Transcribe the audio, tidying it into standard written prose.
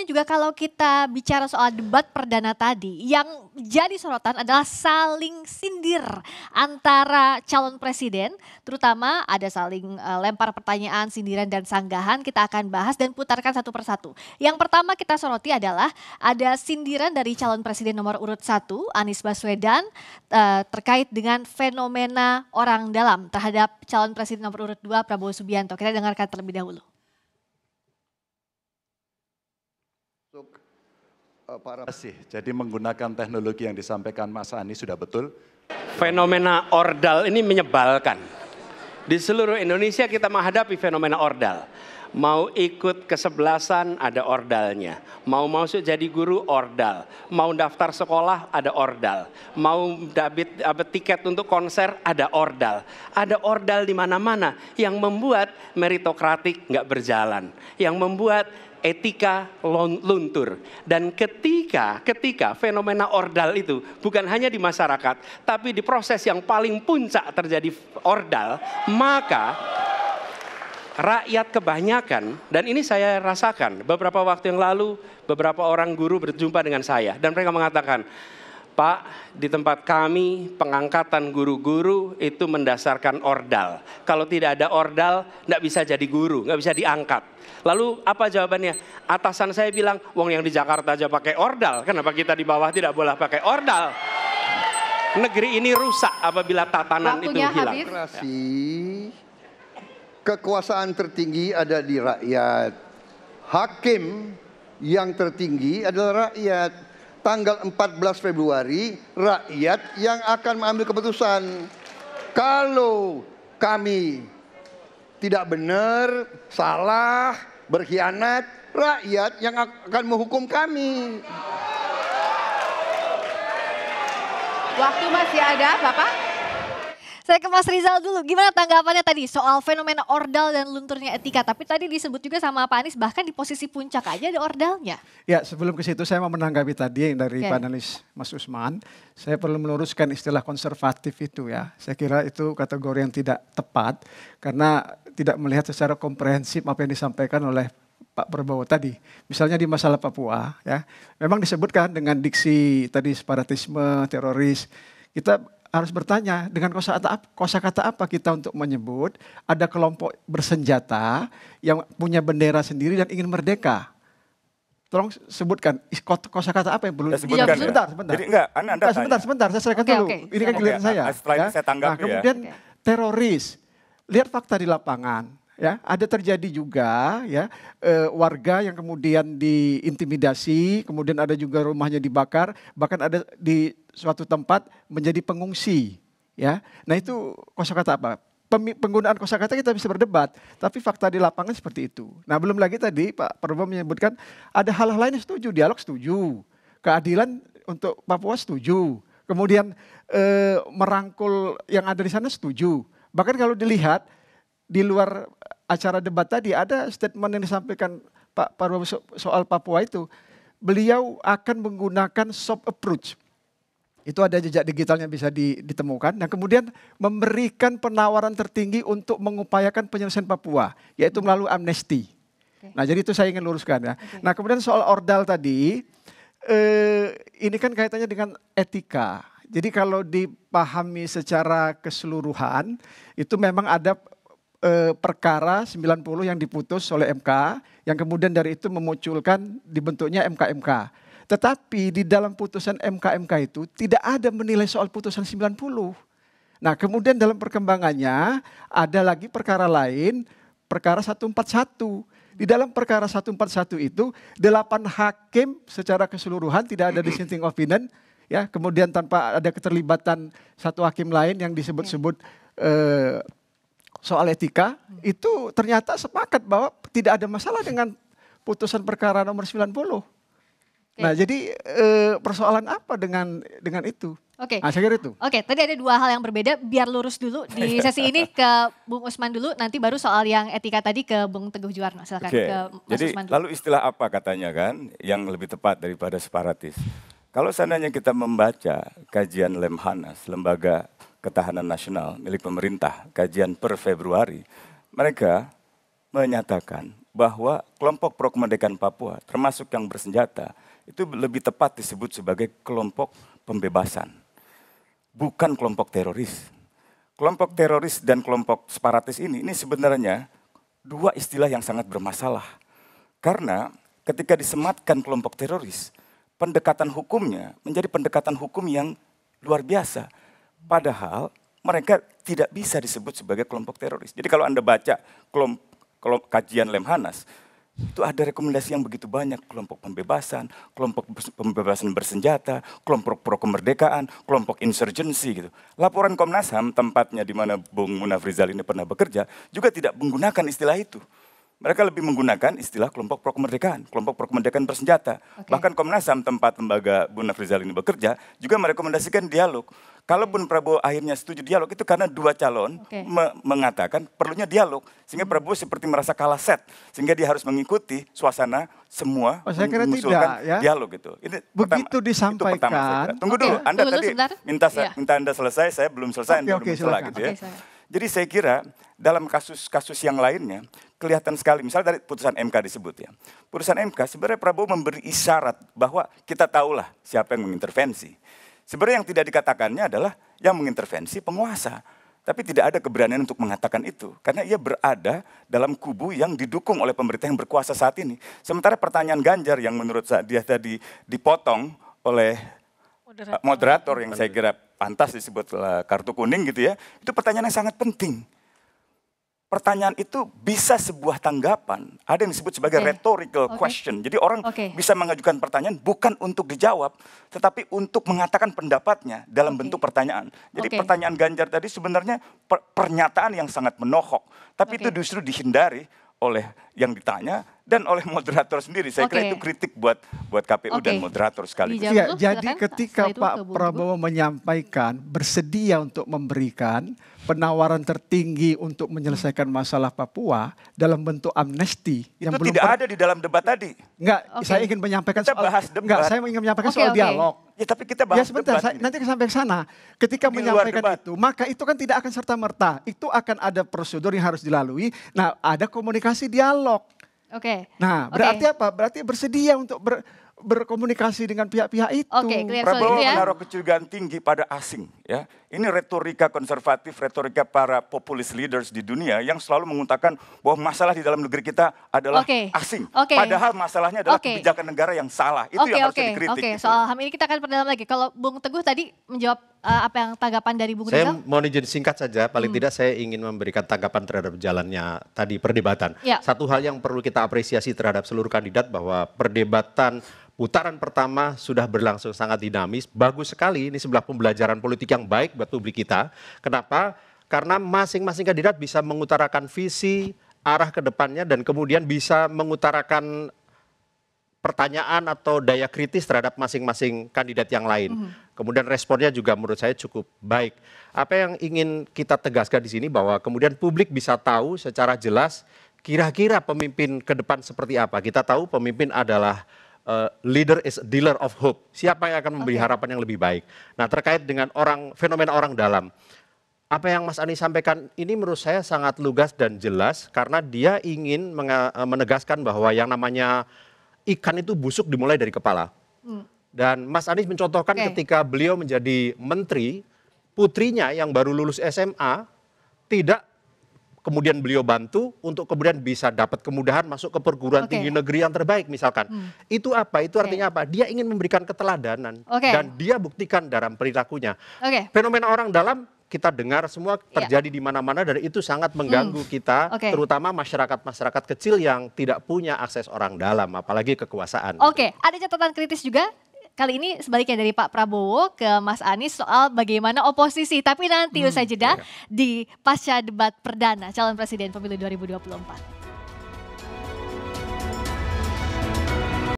Selanjutnya juga kalau kita bicara soal debat perdana tadi, yang jadi sorotan adalah saling sindir antara calon presiden, terutama ada saling lempar pertanyaan, sindiran dan sanggahan. Kita akan bahas dan putarkan satu persatu. Yang pertama kita soroti adalah ada sindiran dari calon presiden nomor urut 1, Anies Baswedan, terkait dengan fenomena orang dalam terhadap calon presiden nomor urut 2, Prabowo Subianto. Kita dengarkan terlebih dahulu. Jadi menggunakan teknologi yang disampaikan Mas Anies sudah betul. Fenomena ordal ini menyebalkan. Di seluruh Indonesia kita menghadapi fenomena ordal. Mau ikut kesebelasan ada ordalnya. Mau masuk jadi guru ordal. Mau daftar sekolah ada ordal. Mau dapat tiket untuk konser ada ordal. Ada ordal di mana-mana yang membuat meritokratik nggak berjalan. Yang membuat etika luntur. Dan ketika fenomena ordal itu bukan hanya di masyarakat, tapi di proses yang paling puncak terjadi ordal, maka rakyat kebanyakan, dan ini saya rasakan beberapa waktu yang lalu, beberapa orang guru berjumpa dengan saya dan mereka mengatakan, Pak, di tempat kami pengangkatan guru-guru itu mendasarkan ordal. Kalau tidak ada ordal, nggak bisa jadi guru, nggak bisa diangkat. Lalu apa jawabannya? Atasan saya bilang, wong yang di Jakarta aja pakai ordal, kenapa kita di bawah tidak boleh pakai ordal? Negeri ini rusak apabila tatanan itu hilang. Demokrasi, kekuasaan tertinggi ada di rakyat. Hakim yang tertinggi adalah rakyat. Tanggal 14 Februari, rakyat yang akan mengambil keputusan. Kalau kami tidak benar, salah, berkhianat, rakyat yang akan menghukum kami. Waktu masih ada, Bapak? Saya ke Mas Rizal dulu, gimana tanggapannya tadi soal fenomena ordal dan lunturnya etika? Tapi tadi disebut juga sama Pak Anies, bahkan di posisi puncak aja ada ordalnya. Ya, sebelum ke situ saya mau menanggapi tadi yang dari panelis Mas Usman. Saya perlu meluruskan istilah konservatif itu ya. Saya kira itu kategori yang tidak tepat karena tidak melihat secara komprehensif apa yang disampaikan oleh Pak Prabowo tadi. Misalnya di masalah Papua ya. Memang disebutkan dengan diksi tadi separatisme, teroris. Kita harus bertanya dengan kosakata apa kita untuk menyebut ada kelompok bersenjata yang punya bendera sendiri dan ingin merdeka. Tolong sebutkan kosakata apa yang perlu disebutkan. Sebentar. Jadi enggak, sebentar, saya selesaikan dulu. Ini kan giliran saya. Setelah ini saya tanggapi kemudian teroris. Lihat fakta di lapangan. Ya, ada terjadi juga ya warga yang kemudian diintimidasi, kemudian ada juga rumahnya dibakar, bahkan ada di suatu tempat menjadi pengungsi. Ya, nah itu kosakata apa? Penggunaan kosakata kita bisa berdebat, tapi fakta di lapangan seperti itu. Nah belum lagi tadi Pak Prabowo menyebutkan ada hal-hal lain yang setuju, dialog setuju, keadilan untuk Papua setuju, kemudian merangkul yang ada di sana setuju. Bahkan kalau dilihat di luar acara debat tadi ada statement yang disampaikan Pak Prabowo soal Papua itu. Beliau akan menggunakan soft approach. Itu ada jejak digitalnya bisa ditemukan. Dan kemudian memberikan penawaran tertinggi untuk mengupayakan penyelesaian Papua. Yaitu melalui amnesti. Nah jadi itu saya ingin luruskan ya. Nah kemudian soal ordal tadi. Ini kan kaitannya dengan etika. Jadi kalau dipahami secara keseluruhan. Itu memang ada perkara 90 yang diputus oleh MK, yang kemudian dari itu memunculkan dibentuknya MK-MK. Tetapi di dalam putusan MK-MK itu tidak ada menilai soal putusan 90. Nah kemudian dalam perkembangannya ada lagi perkara lain, perkara 141. Di dalam perkara 141 itu 8 hakim secara keseluruhan tidak ada dissenting opinion, ya, kemudian tanpa ada keterlibatan satu hakim lain yang disebut-sebut soal etika, itu ternyata sepakat bahwa tidak ada masalah dengan putusan perkara nomor 90. Nah jadi persoalan apa dengan itu? Nah, saya kira itu. Tadi ada dua hal yang berbeda, biar lurus dulu di sesi ini ke Bung Usman dulu, nanti baru soal yang etika tadi ke Bung Teguh Juwarno. Silakan ke Mas Jadi Usman dulu. lalu istilah apa katanya kan yang lebih tepat daripada separatis? Kalau seandainya kita membaca kajian Lemhanas, Lembaga Ketahanan Nasional milik pemerintah, kajian per Februari, mereka menyatakan bahwa kelompok pro kemerdekaan Papua, termasuk yang bersenjata, itu lebih tepat disebut sebagai kelompok pembebasan, bukan kelompok teroris. Kelompok teroris dan kelompok separatis ini sebenarnya dua istilah yang sangat bermasalah. Karena ketika disematkan kelompok teroris, pendekatan hukumnya menjadi pendekatan hukum yang luar biasa. Padahal mereka tidak bisa disebut sebagai kelompok teroris. Jadi kalau Anda baca kajian Lemhanas, itu ada rekomendasi yang begitu banyak. Kelompok pembebasan bersenjata, kelompok pro kemerdekaan, kelompok insurgency gitu. Laporan Komnas HAM, tempatnya di mana Bung Munaf Rizal ini pernah bekerja, juga tidak menggunakan istilah itu. Mereka lebih menggunakan istilah kelompok pro kemerdekaan bersenjata. Bahkan Komnas HAM, tempat lembaga Bung Munaf Rizal ini bekerja, juga merekomendasikan dialog. Kalaupun Prabowo akhirnya setuju dialog, itu karena dua calon mengatakan perlunya dialog. Sehingga Prabowo seperti merasa kalah set. Sehingga dia harus mengikuti suasana semua saya kira mengusulkan tidak, ya. dialog itu. Begitu disampaikan. Tunggu dulu, Anda tadi minta Anda selesai, saya belum selesai. Gitu ya. Jadi saya kira dalam kasus-kasus yang lainnya kelihatan sekali, misalnya dari putusan MK disebut ya. Putusan MK sebenarnya Prabowo memberi isyarat bahwa kita tahulah siapa yang mengintervensi. Sebenarnya yang tidak dikatakannya adalah yang mengintervensi penguasa. Tapi tidak ada keberanian untuk mengatakan itu. Karena ia berada dalam kubu yang didukung oleh pemerintah yang berkuasa saat ini. Sementara pertanyaan Ganjar yang menurut dia tadi dipotong oleh moderator yang saya kira pantas disebut kartu kuning gitu ya. Itu pertanyaan yang sangat penting. Pertanyaan itu bisa sebuah tanggapan. Ada yang disebut sebagai rhetorical question. Jadi orang bisa mengajukan pertanyaan bukan untuk dijawab, tetapi untuk mengatakan pendapatnya dalam bentuk pertanyaan. Jadi pertanyaan Ganjar tadi sebenarnya pernyataan yang sangat menohok. Tapi itu justru dihindari oleh yang ditanya dan oleh moderator sendiri. Saya kira itu kritik buat KPU dan moderator sekaligus. Ya, jadi ketika Pak Prabowo menyampaikan bersedia untuk memberikan penawaran tertinggi untuk menyelesaikan masalah Papua dalam bentuk amnesti yang belum tidak ada di dalam debat tadi. Enggak, saya ingin menyampaikan kita bahas debat. Enggak, saya ingin menyampaikan soal dialog. Ya tapi kita bahas sebentar, debat. nanti sampai ke sana. Ketika menyampaikan itu, maka itu kan tidak akan serta-merta. Itu akan ada prosedur yang harus dilalui. Nah, ada komunikasi dialog. Nah, berarti apa? Berarti bersedia untuk berkomunikasi dengan pihak-pihak itu. Prabowo menaruh kecurigaan tinggi pada asing. Ya, ini retorika konservatif, retorika para populis leaders di dunia yang selalu mengutakan bahwa masalah di dalam negeri kita adalah asing. Padahal masalahnya adalah kebijakan negara yang salah. Itu yang harus dikritik. Gitu. Soal HAM ini kita akan perdalam lagi. Kalau Bung Teguh tadi menjawab apa yang tanggapan dari Bung Rizal? Saya mau izin singkat saja. Paling tidak saya ingin memberikan tanggapan terhadap jalannya tadi perdebatan. Satu hal yang perlu kita apresiasi terhadap seluruh kandidat bahwa perdebatan putaran pertama sudah berlangsung sangat dinamis, bagus sekali, ini sebuah pembelajaran politik yang baik buat publik kita. Kenapa? Karena masing-masing kandidat bisa mengutarakan visi, arah ke depannya, dan kemudian bisa mengutarakan pertanyaan atau daya kritis terhadap masing-masing kandidat yang lain. Kemudian responnya juga menurut saya cukup baik. Apa yang ingin kita tegaskan di sini bahwa kemudian publik bisa tahu secara jelas kira-kira pemimpin ke depan seperti apa. Kita tahu pemimpin adalah leader is a dealer of hope. Siapa yang akan memberi harapan yang lebih baik. Nah, terkait dengan fenomena orang dalam. Apa yang Mas Anies sampaikan ini menurut saya sangat lugas dan jelas karena dia ingin menegaskan bahwa yang namanya ikan itu busuk dimulai dari kepala. Dan Mas Anies mencontohkan ketika beliau menjadi menteri, putrinya yang baru lulus SMA tidak kemudian beliau bantu untuk kemudian bisa dapat kemudahan masuk ke perguruan tinggi negeri yang terbaik misalkan. Itu apa? Itu artinya apa? Dia ingin memberikan keteladanan dan dia buktikan dalam perilakunya. Fenomena orang dalam kita dengar semua terjadi di mana-mana dan itu sangat mengganggu kita, terutama masyarakat-masyarakat kecil yang tidak punya akses orang dalam, apalagi kekuasaan. Ada catatan kritis juga. Kali ini sebaliknya dari Pak Prabowo ke Mas Anies soal bagaimana oposisi. Tapi nanti usai jeda di pasca debat perdana calon presiden pemilu 2024.